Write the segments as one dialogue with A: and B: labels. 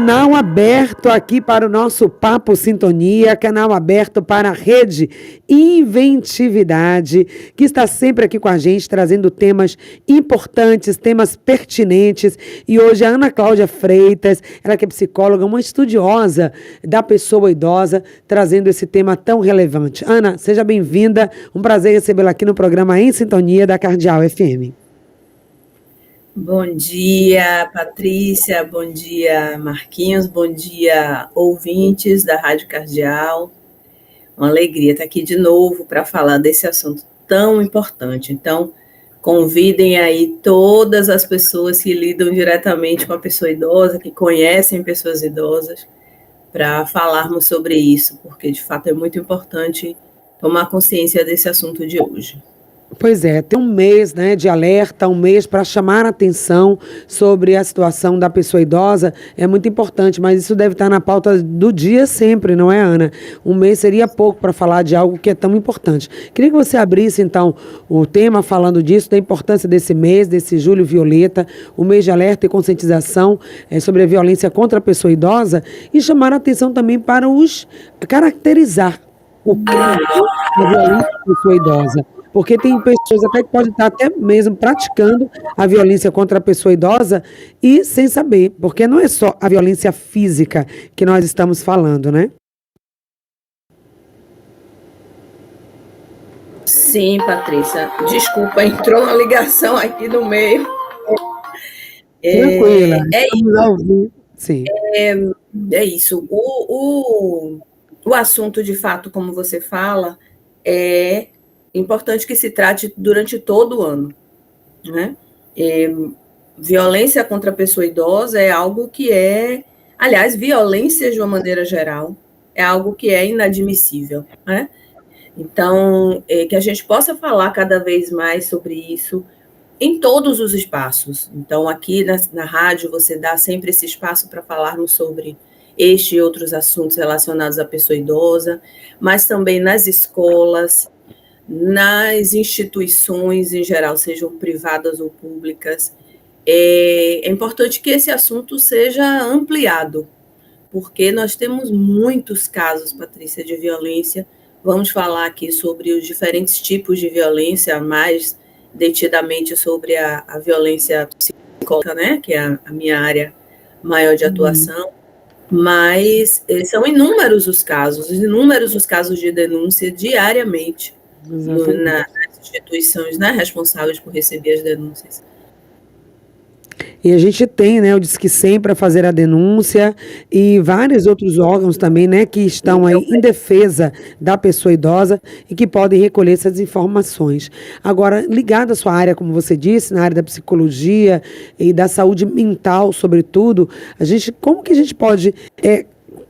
A: Canal aberto aqui para o nosso Papo Sintonia, canal aberto para a Rede Inventividade, que está sempre aqui com a gente, trazendo temas importantes, temas pertinentes. E hoje a Ana Cláudia Freitas, ela que é psicóloga, uma estudiosa da pessoa idosa, trazendo esse tema tão relevante. Ana, seja bem-vinda, um prazer recebê-la aqui no programa Em Sintonia da Cardeal FM.
B: Bom dia, Patrícia, bom dia, Marquinhos, bom dia, ouvintes da Rádio Cardeal. Uma alegria estar aqui de novo para falar desse assunto tão importante. Então, convidem aí todas as pessoas que lidam diretamente com a pessoa idosa, que conhecem pessoas idosas, para falarmos sobre isso, porque de fato é muito importante tomar consciência desse assunto de hoje.
A: Pois é, tem um mês, né, de alerta, um mês para chamar a atenção sobre a situação da pessoa idosa, é muito importante, mas isso deve estar na pauta do dia sempre, não é, Ana? Um mês seria pouco para falar de algo que é tão importante. Queria que você abrisse, então, o tema falando disso, da importância desse mês, desse Julho Violeta, o mês de alerta e conscientização sobre a violência contra a pessoa idosa, e chamar a atenção também para caracterizar o que é a violência contra a pessoa idosa. Porque tem pessoas até que podem estar até mesmo praticando a violência contra a pessoa idosa e sem saber, porque não é só a violência física que nós estamos falando, né?
B: Sim, Patrícia. Desculpa, entrou uma ligação aqui no meio.
A: Tranquila.
B: Sim. É isso. O assunto, de fato, como você fala, é importante que se trate durante todo o ano, né? Violência contra a pessoa idosa é algo que aliás, violência de uma maneira geral é algo que é inadmissível, né? Então, que a gente possa falar cada vez mais sobre isso em todos os espaços. Então, aqui na rádio, você dá sempre esse espaço para falarmos sobre este e outros assuntos relacionados à pessoa idosa, mas também nas escolas, nas instituições em geral, sejam privadas ou públicas. É importante que esse assunto seja ampliado, porque nós temos muitos casos, Patrícia, de violência. Vamos falar aqui sobre os diferentes tipos de violência, mais detidamente sobre a violência psicológica, né, que é a minha área maior de atuação, mas são inúmeros os casos de denúncia diariamente nas instituições, né, responsáveis por receber as denúncias.
A: E a gente tem, né, o Disque 100 para fazer a denúncia e vários outros órgãos também, né, que estão aí em defesa da pessoa idosa e que podem recolher essas informações. Agora, ligado à sua área, como você disse, na área da psicologia e da saúde mental, sobretudo, como que a gente pode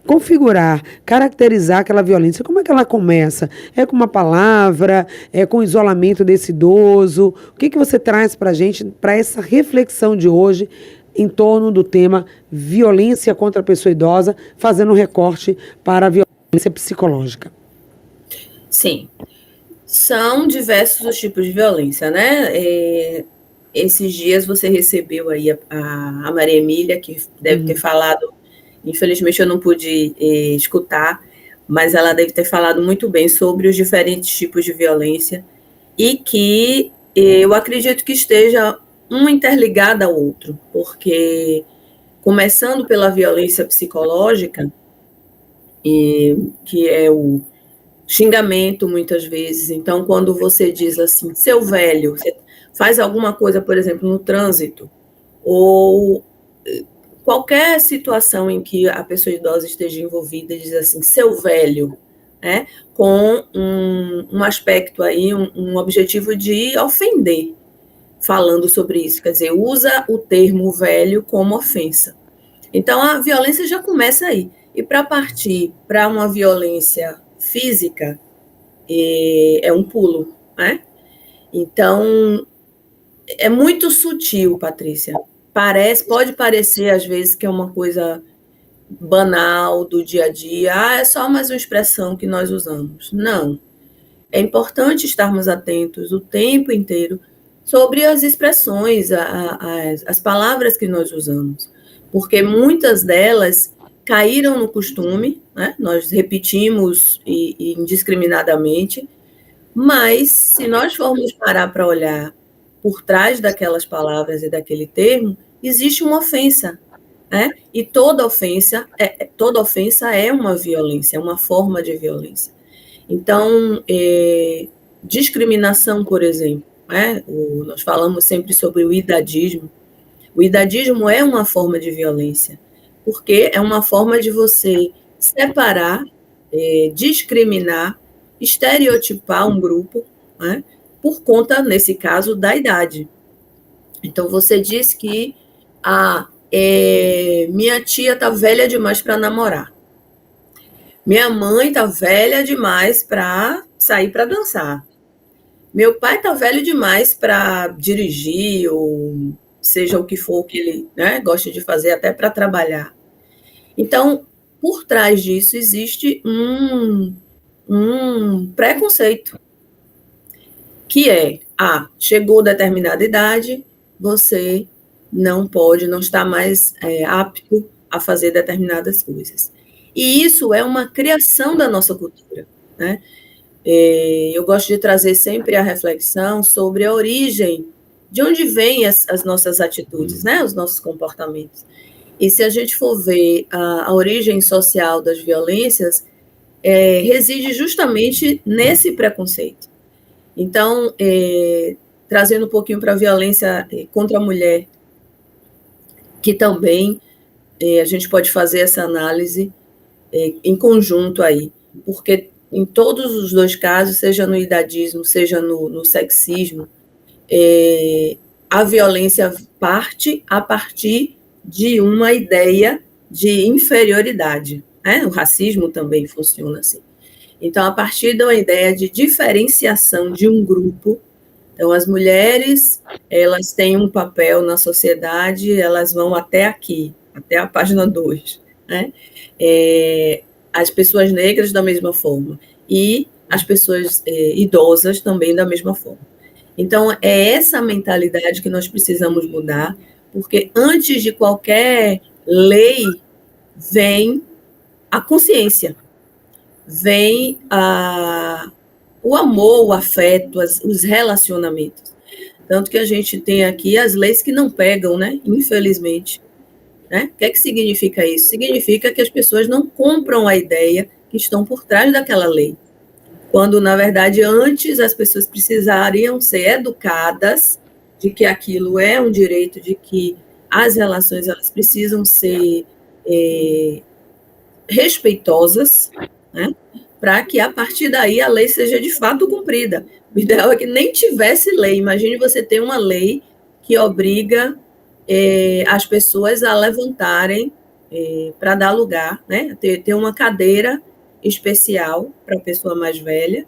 A: configurar, caracterizar aquela violência? Como é que ela começa? É com uma palavra? É com o isolamento desse idoso? O que você traz para a gente, para essa reflexão de hoje, em torno do tema violência contra a pessoa idosa, fazendo um recorte para a violência psicológica?
B: Sim, são diversos os tipos de violência, né? Esses dias você recebeu aí a Maria Emília, que deve ter falado. Infelizmente, eu não pude escutar, mas ela deve ter falado muito bem sobre os diferentes tipos de violência e que eu acredito que esteja um interligado ao outro, porque começando pela violência psicológica, que é o xingamento, muitas vezes. Então, quando você diz assim, seu velho, você faz alguma coisa, por exemplo, no trânsito, ou qualquer situação em que a pessoa idosa esteja envolvida, diz assim, seu velho, né, com um aspecto aí, um objetivo de ofender, falando sobre isso, quer dizer, usa o termo velho como ofensa. Então, a violência já começa aí. E para partir para uma violência física, é um pulo, né? Então, é muito sutil, Patrícia. Pode parecer, às vezes, que é uma coisa banal do dia a dia. É só mais uma expressão que nós usamos. Não. É importante estarmos atentos o tempo inteiro sobre as expressões, as palavras que nós usamos. porque muitas delas caíram no costume, né? Nós repetimos indiscriminadamente, mas se nós formos parar para olhar por trás daquelas palavras e daquele termo, existe uma ofensa, né? E toda ofensa é uma violência, é uma forma de violência. Então, discriminação, por exemplo, né? Nós falamos sempre sobre o idadismo. O idadismo é uma forma de violência, porque é uma forma de você separar, discriminar, estereotipar um grupo, né, por conta, nesse caso, da idade. Então, você diz que minha tia está velha demais para namorar. Minha mãe está velha demais para sair para dançar. Meu pai está velho demais para dirigir, ou seja o que for que ele, né, gosta de fazer, até para trabalhar. Então, por trás disso existe um preconceito, que é, chegou determinada idade, você não pode, não está mais apto a fazer determinadas coisas. E isso é uma criação da nossa cultura, né? Eu gosto de trazer sempre a reflexão sobre a origem, de onde vêm as nossas atitudes, né? Os nossos comportamentos. E se a gente for ver a origem social das violências, reside justamente nesse preconceito. Então, trazendo um pouquinho para a violência contra a mulher, que também a gente pode fazer essa análise em conjunto aí, porque em todos os dois casos, seja no idadismo, seja no sexismo, a violência parte a partir de uma ideia de inferioridade, né? O racismo também funciona assim. Então, a partir de uma ideia de diferenciação de um grupo, então as mulheres, elas têm um papel na sociedade, elas vão até aqui, até a página 2, né? As pessoas negras da mesma forma, e as pessoas idosas também da mesma forma. Então, é essa mentalidade que nós precisamos mudar, porque antes de qualquer lei, vem a consciência, vem o amor, o afeto, os relacionamentos. Tanto que a gente tem aqui as leis que não pegam, né? Infelizmente. Né? O que é que significa isso? Significa que as pessoas não compram a ideia que estão por trás daquela lei. Quando, na verdade, antes as pessoas precisariam ser educadas de que aquilo é um direito, de que as relações elas precisam ser respeitosas, né? Para que, a partir daí, a lei seja de fato cumprida. O ideal é que nem tivesse lei. Imagine você ter uma lei que obriga as pessoas a levantarem para dar lugar, né? Ter uma cadeira especial para a pessoa mais velha.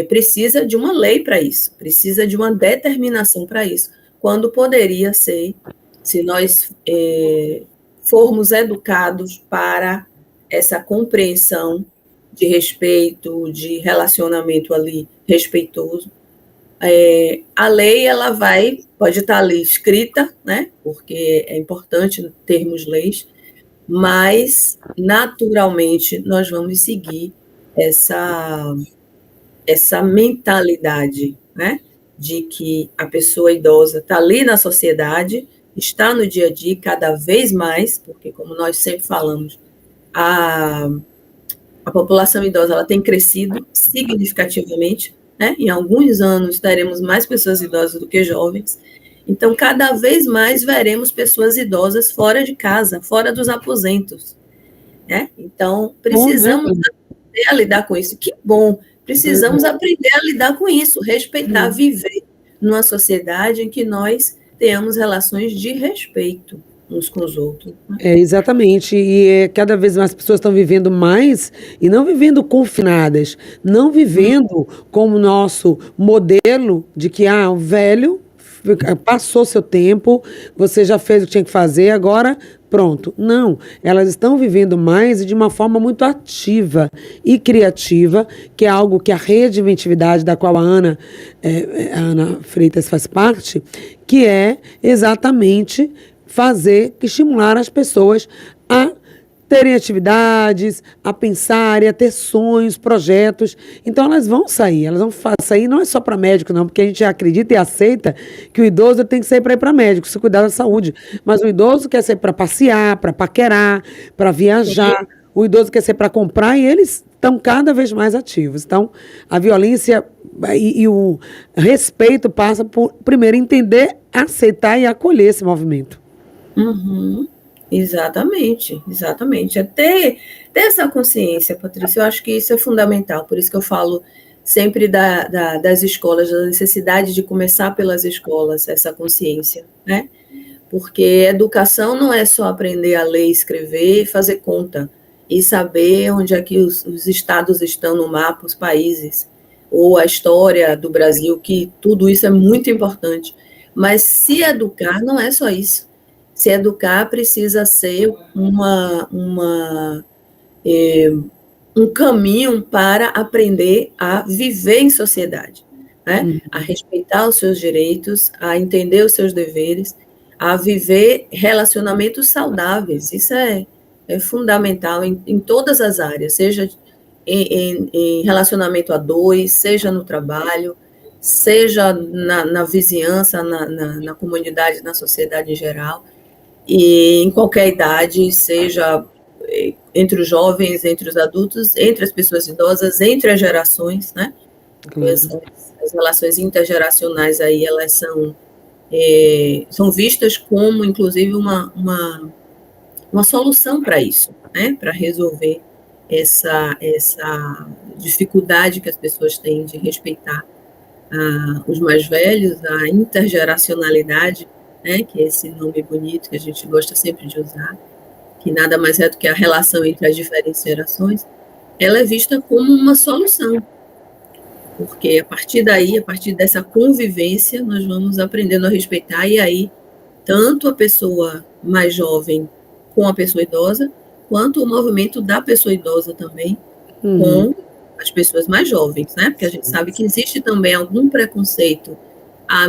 B: Precisa de uma lei para isso, precisa de uma determinação para isso, quando poderia ser, se nós formos educados para essa compreensão de respeito, de relacionamento ali respeitoso. A lei ela pode estar ali escrita, né? Porque é importante termos leis, mas naturalmente nós vamos seguir essa mentalidade, né? De que a pessoa idosa está ali na sociedade, está no dia a dia cada vez mais, porque como nós sempre falamos, a população idosa ela tem crescido significativamente, né? Em alguns anos teremos mais pessoas idosas do que jovens, então cada vez mais veremos pessoas idosas fora de casa, fora dos aposentos, né? Então precisamos aprender a lidar com isso. Que bom, precisamos aprender a lidar com isso, respeitar, viver numa sociedade em que nós tenhamos relações de respeito uns com os outros.
A: Exatamente, e cada vez mais pessoas estão vivendo mais e não vivendo confinadas, não vivendo como nosso modelo de que o velho passou seu tempo, você já fez o que tinha que fazer, agora pronto. Não, elas estão vivendo mais e de uma forma muito ativa e criativa, que é algo que a Rede Inventividade, da qual a Ana Freitas faz parte, que é exatamente estimular as pessoas a terem atividades, a pensarem, a ter sonhos, projetos. Então elas vão sair, sair não é só para médico, não, porque a gente acredita e aceita que o idoso tem que sair para ir para médico, se cuidar da saúde. Mas o idoso quer sair para passear, para paquerar, para viajar. O idoso quer ser para comprar e eles estão cada vez mais ativos. Então, a violência e o respeito passa por, primeiro, entender, aceitar e acolher esse movimento.
B: Uhum. Exatamente, exatamente. É ter essa consciência, Patrícia, eu acho que isso é fundamental, por isso que eu falo sempre das escolas, da necessidade de começar pelas escolas, essa consciência, né? Porque educação não é só aprender a ler, escrever e fazer conta, e saber onde é que os estados estão no mapa, os países, ou a história do Brasil, que tudo isso é muito importante. Mas se educar não é só isso. Se educar precisa ser um caminho para aprender a viver em sociedade, né? A respeitar os seus direitos, a entender os seus deveres, a viver relacionamentos saudáveis. Isso é fundamental em todas as áreas, seja em relacionamento a dois, seja no trabalho, seja na vizinhança, na comunidade, na sociedade em geral, e em qualquer idade, seja entre os jovens, entre os adultos, entre as pessoas idosas, entre as gerações, né? As relações intergeracionais aí, elas são vistas como, inclusive, uma solução para isso, né? Para resolver essa dificuldade que as pessoas têm de respeitar os mais velhos, a intergeracionalidade, né, que é esse nome bonito que a gente gosta sempre de usar, que nada mais é do que a relação entre as diferentes gerações, ela é vista como uma solução, porque a partir daí, a partir dessa convivência, nós vamos aprendendo a respeitar, e aí, tanto a pessoa mais jovem com a pessoa idosa, quanto o movimento da pessoa idosa também com as pessoas mais jovens, né? Porque a gente sabe que existe também algum preconceito.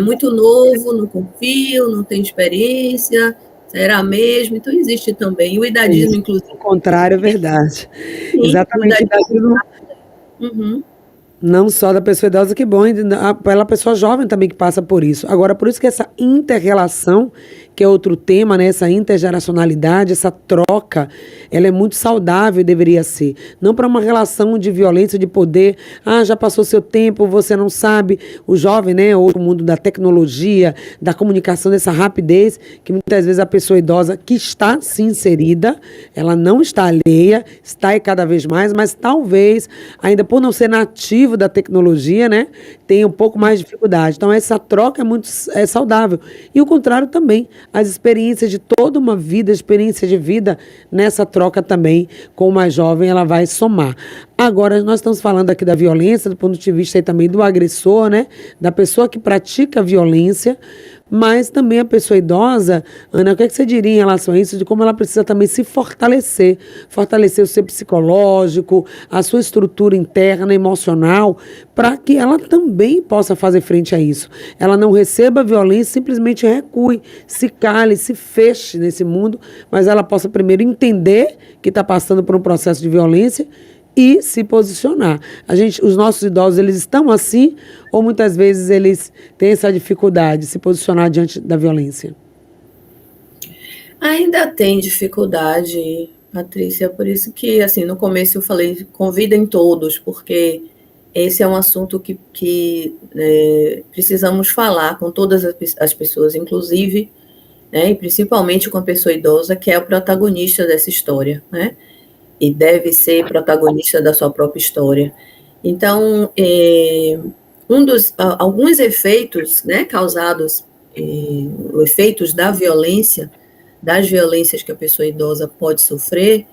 B: Muito novo, não confio, não tem experiência, será mesmo? Então existe também o idadismo, inclusive.
A: O contrário é verdade.
B: Sim,
A: exatamente. O idadismo.
B: Uhum.
A: Não só da pessoa idosa, que bom, pela pessoa jovem também que passa por isso. Agora, por isso que essa inter-relação, que é outro tema, né? Essa intergeracionalidade, essa troca, ela é muito saudável e deveria ser. Não para uma relação de violência, de poder. Já passou seu tempo, você não sabe. O jovem, né? Ou o mundo da tecnologia, da comunicação, dessa rapidez, que muitas vezes a pessoa idosa que está se inserida, ela não está alheia, está cada vez mais, mas talvez, ainda por não ser nativo da tecnologia, né? Tem um pouco mais de dificuldade. Então, essa troca é muito saudável. E o contrário também. As experiências de toda uma vida, experiência de vida, nessa troca também, com o mais jovem, ela vai somar. Agora, nós estamos falando aqui da violência, do ponto de vista aí também do agressor, né? Da pessoa que pratica a violência, mas também a pessoa idosa. Ana, o que você diria em relação a isso, de como ela precisa também se fortalecer o seu psicológico, a sua estrutura interna, emocional, para que ela também possa fazer frente a isso. Ela não receba a violência, simplesmente recue, se cale, se feche nesse mundo, mas ela possa primeiro entender que está passando por um processo de violência e se posicionar. Os nossos idosos, eles estão assim, ou muitas vezes eles têm essa dificuldade de se posicionar diante da violência?
B: Ainda tem dificuldade, Patrícia, por isso que, assim, no começo eu falei, convidem todos, porque esse é um assunto que precisamos falar com todas as pessoas, inclusive, né, e principalmente com a pessoa idosa, que é o protagonista dessa história, né? E deve ser protagonista da sua própria história. Então, alguns efeitos, né, causados, efeitos da violência, das violências que a pessoa idosa pode sofrer,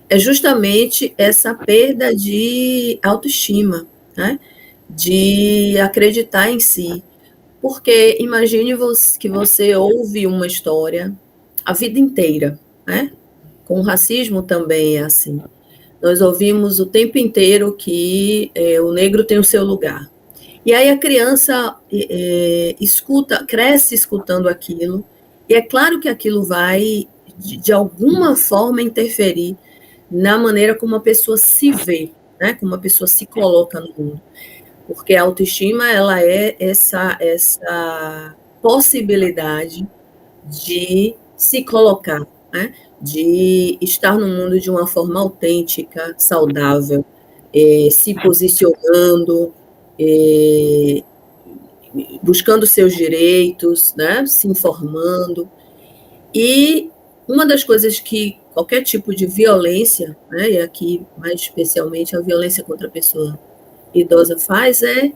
B: é justamente essa perda de autoestima, né, de acreditar em si. Porque imagine que você ouve uma história a vida inteira, né? Com o racismo também é assim. Nós ouvimos o tempo inteiro que o negro tem o seu lugar. E aí a criança cresce escutando aquilo, E é claro que aquilo vai, de alguma forma, interferir na maneira como a pessoa se vê, né? Como a pessoa se coloca no mundo. Porque a autoestima, ela é essa possibilidade de se colocar, né? De estar no mundo de uma forma autêntica, saudável, se posicionando, buscando seus direitos, né? Se informando. E uma das coisas que qualquer tipo de violência, né? E aqui mais especialmente a violência contra a pessoa idosa faz é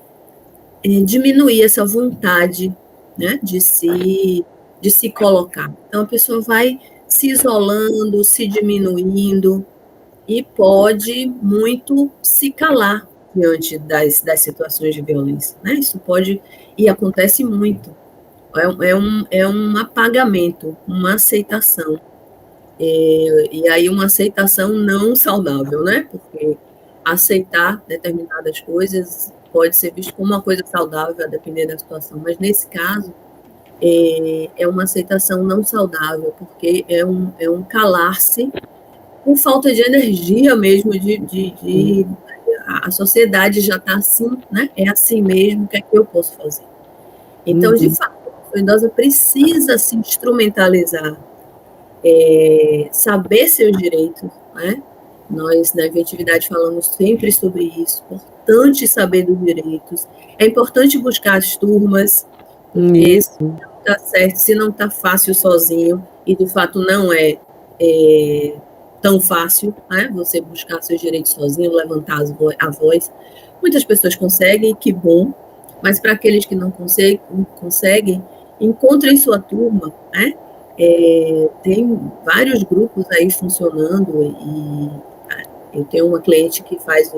B: diminuir essa vontade, né, de se colocar. Então, a pessoa vai se isolando, se diminuindo e pode muito se calar diante das situações de violência, né? Isso pode, e acontece muito, é um apagamento, uma aceitação, e aí uma aceitação não saudável, né? Porque aceitar determinadas coisas pode ser visto como uma coisa saudável, a depender da situação, mas nesse caso é uma aceitação não saudável, porque é um calar-se com falta de energia mesmo, a sociedade já está assim, né? É assim mesmo, o que é que eu posso fazer? Então, de fato, a pessoa idosa precisa se instrumentalizar, saber seus direitos, né? Nós, na Inventividade, falamos sempre sobre isso. É importante saber dos direitos. É importante buscar as turmas, porque se não está certo, se não está fácil sozinho, e de fato não é tão fácil, né? Você buscar seus direitos sozinho, levantar a voz. Muitas pessoas conseguem, que bom, mas para aqueles que não conseguem, encontrem sua turma, né? Tem vários grupos aí funcionando, e eu tenho uma cliente que faz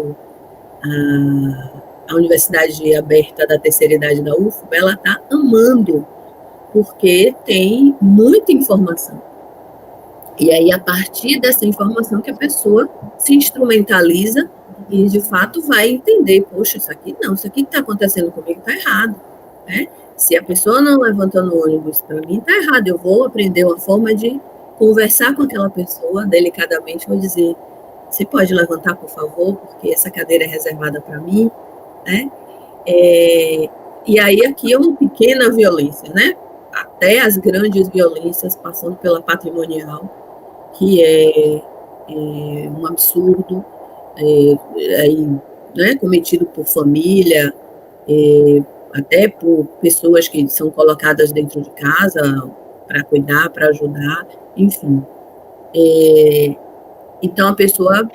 B: a Universidade Aberta da Terceira Idade da UFBA, ela está amando, porque tem muita informação. E aí, a partir dessa informação que a pessoa se instrumentaliza e, de fato, vai entender, poxa, isso aqui que está acontecendo comigo está errado, né? Se a pessoa não levanta no ônibus, para mim está errado, eu vou aprender uma forma de conversar com aquela pessoa delicadamente, vou dizer, você pode levantar, por favor, porque essa cadeira é reservada para mim, né? E aí aqui é uma pequena violência, né? Até as grandes violências, passando pela patrimonial, que é um absurdo, né, cometido por família, até por pessoas que são colocadas dentro de casa para cuidar, para ajudar, enfim. Então, a pessoa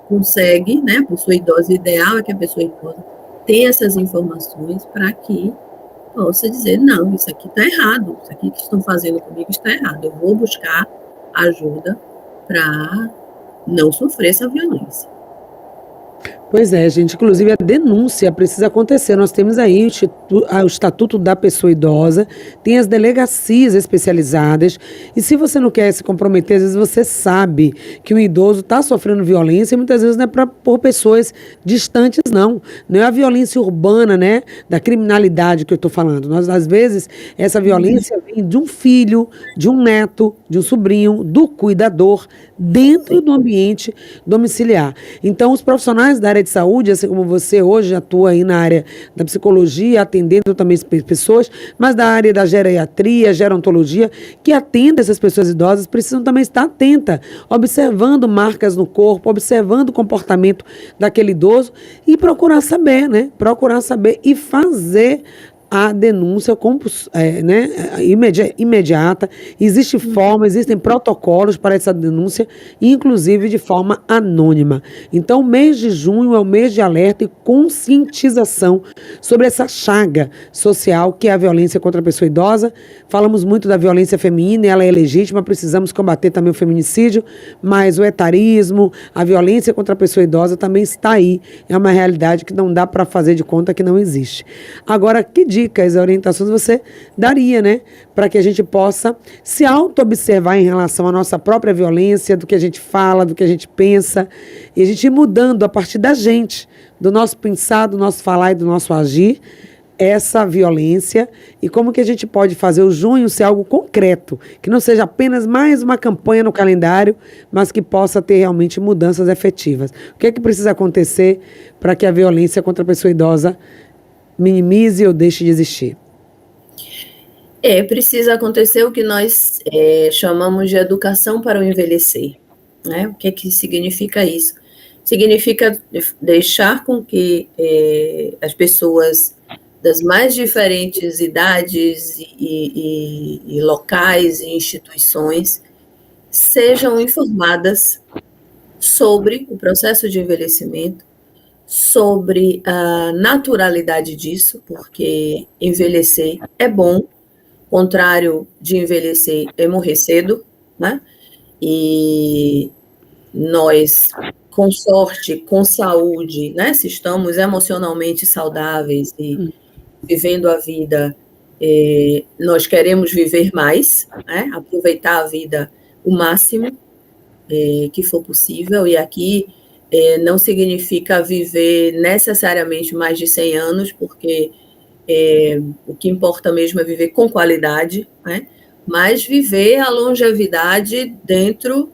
B: consegue, né, a pessoa idosa, o ideal é que a pessoa idosa tenha essas informações para que possa dizer, não, isso aqui está errado, isso aqui que estão fazendo comigo está errado, eu vou buscar ajuda para não sofrer essa violência.
A: Pois é, gente. Inclusive, a denúncia precisa acontecer. Nós temos aí o Estatuto da Pessoa Idosa, tem as delegacias especializadas. E se você não quer se comprometer, às vezes você sabe que um idoso está sofrendo violência, e muitas vezes não é por pessoas distantes, não. Não é a violência urbana, né, da criminalidade que eu estou falando. Às vezes, essa violência vem de um filho, de um neto, de um sobrinho, do cuidador, dentro do ambiente domiciliar. Então, os profissionais da área de saúde, assim como você hoje atua aí na área da psicologia, atendendo também pessoas, mas da área da geriatria, gerontologia, que atende essas pessoas idosas, precisam também estar atentas, observando marcas no corpo, observando o comportamento daquele idoso e procurar saber, né? Procurar saber e fazer a denúncia imediata. Existe forma, existem protocolos para essa denúncia, inclusive de forma anônima. Então, o mês de junho é o mês de alerta e conscientização sobre essa chaga social que é a violência contra a pessoa idosa. Falamos muito da violência feminina, ela é legítima, precisamos combater também o feminicídio, mas o etarismo, a violência contra a pessoa idosa também está aí. É uma realidade que não dá para fazer de conta que não existe. Agora, que dicas, orientações você daria, né, para que a gente possa se auto-observar em relação à nossa própria violência, do que a gente fala, do que a gente pensa, e a gente ir mudando a partir da gente, do nosso pensar, do nosso falar e do nosso agir, essa violência e como que a gente pode fazer o junho ser algo concreto, que não seja apenas mais uma campanha no calendário, mas que possa ter realmente mudanças efetivas. O que é que precisa acontecer para que a violência contra a pessoa idosa minimize ou deixe de existir?
B: Precisa acontecer o que nós chamamos de educação para o envelhecer. Né? O que significa isso? Significa deixar com que as pessoas das mais diferentes idades e locais e instituições sejam informadas sobre o processo de envelhecimento, sobre a naturalidade disso, porque envelhecer é bom, contrário de envelhecer é morrer cedo, né? E nós, com sorte, com saúde, né? Se estamos emocionalmente saudáveis e vivendo a vida, nós queremos viver mais, né? Aproveitar a vida o máximo que for possível, e aqui não significa viver necessariamente mais de 100 anos, porque o que importa mesmo é viver com qualidade, né? Mas viver a longevidade dentro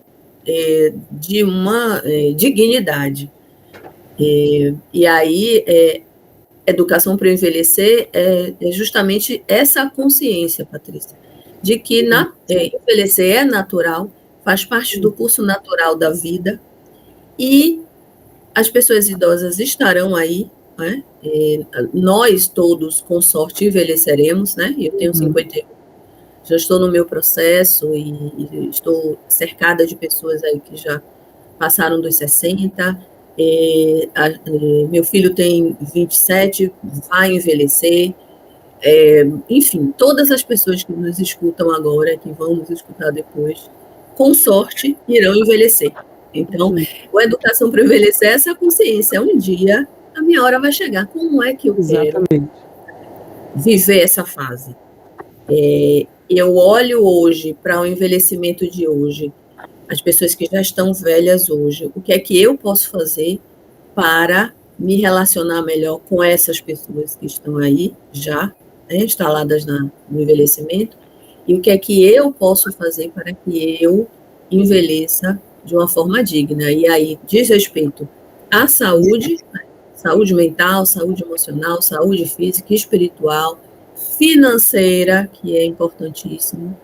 B: de uma dignidade. E aí, educação para o envelhecer é justamente essa consciência, Patrícia, de que envelhecer é natural, faz parte do curso natural da vida, e as pessoas idosas estarão aí, né? Nós todos, com sorte, envelheceremos, né? Eu tenho 51, já estou no meu processo e estou cercada de pessoas aí que já passaram dos 60. Meu filho tem 27, vai envelhecer. Enfim, todas as pessoas que nos escutam agora, que vão nos escutar depois, com sorte, irão envelhecer. Então, a educação para envelhecer é essa consciência. Um dia, a minha hora vai chegar. Como é que eu quero viver essa fase? Eu olho hoje para o envelhecimento de hoje, as pessoas que já estão velhas hoje, o que é que eu posso fazer para me relacionar melhor com essas pessoas que estão aí já, né, instaladas no envelhecimento, e o que é que eu posso fazer para que eu envelheça de uma forma digna. E aí diz respeito à saúde, saúde mental, saúde emocional, saúde física, espiritual, financeira, que é importantíssimo,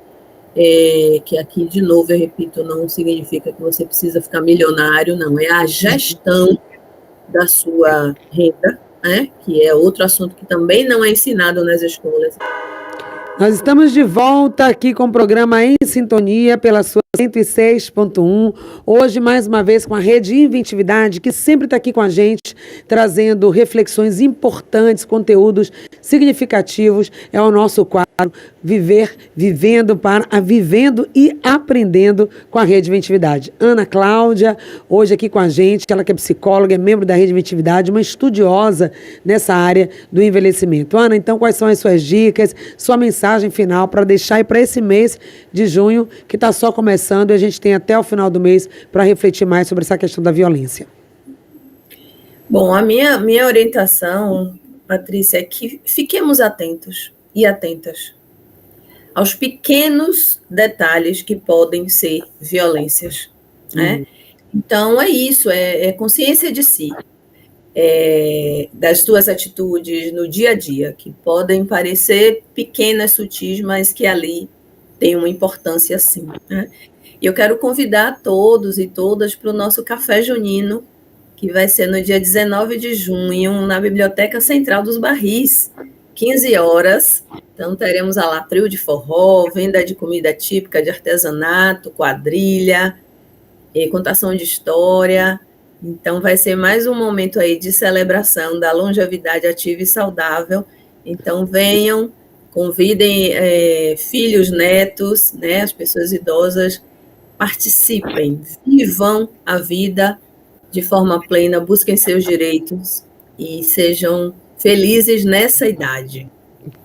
B: que aqui, de novo, eu repito, não significa que você precisa ficar milionário, não, é a gestão da sua renda, né, que é outro assunto que também não é ensinado nas escolas.
A: Nós estamos de volta aqui com o programa Em Sintonia pela sua 106.1. Hoje, mais uma vez, com a Rede Inventividade, que sempre está aqui com a gente, trazendo reflexões importantes, conteúdos significativos. É o nosso quadro Vivendo e Aprendendo com a Rede Inventividade. Ana Cláudia, hoje aqui com a gente, ela que é psicóloga, é membro da Rede Inventividade, uma estudiosa nessa área do envelhecimento. Ana, então, quais são as suas dicas, sua mensagem final para deixar aí para esse mês de junho, que está só começando, e a gente tem até o final do mês para refletir mais sobre essa questão da violência?
B: Bom, a minha orientação, Patrícia, é que fiquemos atentos e atentas aos pequenos detalhes que podem ser violências, né? Então, é isso, é consciência de si, das tuas atitudes no dia a dia, que podem parecer pequenas, sutis, mas que ali tem uma importância, sim, né? E eu quero convidar todos e todas para o nosso Café Junino, que vai ser no dia 19 de junho, na Biblioteca Central dos Barris, 15 horas. Então, teremos lá trio de forró, venda de comida típica, de artesanato, quadrilha, contação de história. Então, vai ser mais um momento aí de celebração da longevidade ativa e saudável. Então, venham, convidem filhos, netos, né, as pessoas idosas, participem, vivam a vida de forma plena, busquem seus direitos e sejam felizes nessa idade.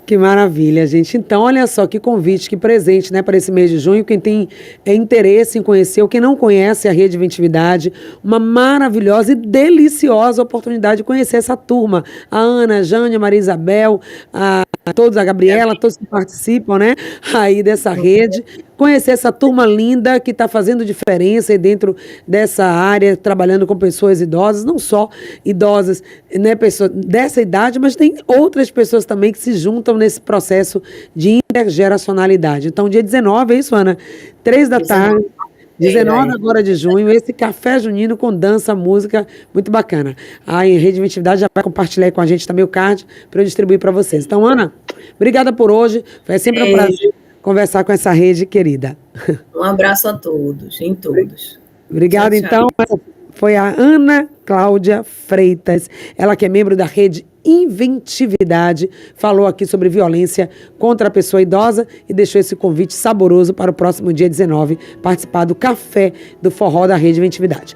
A: Que maravilha, gente. Então, olha só que convite, que presente, né, para esse mês de junho. Quem tem interesse em conhecer, ou quem não conhece a Rede Inventividade, uma maravilhosa e deliciosa oportunidade de conhecer essa turma. A Ana, a Jânia, a Maria Isabel, a Gabriela, todos que participam, né, aí dessa rede. Conhecer essa turma linda que está fazendo diferença aí dentro dessa área, trabalhando com pessoas idosas, não só idosas, né, pessoas dessa idade, mas tem outras pessoas também que se juntam nesse processo de intergeracionalidade. Então, dia 19, é isso, Ana? 3 da tarde, 19 agora de junho, esse café junino com dança, música, muito bacana. A Rede Inventividade já vai compartilhar aí com a gente também o card para eu distribuir para vocês. Então, Ana, obrigada por hoje, foi sempre um prazer conversar com essa rede querida.
B: Um abraço a todos, em todos.
A: Obrigada, então. Foi a Ana Cláudia Freitas, ela que é membro da Rede Inventividade, falou aqui sobre violência contra a pessoa idosa e deixou esse convite saboroso para o próximo dia 19, participar do Café do Forró da Rede Inventividade.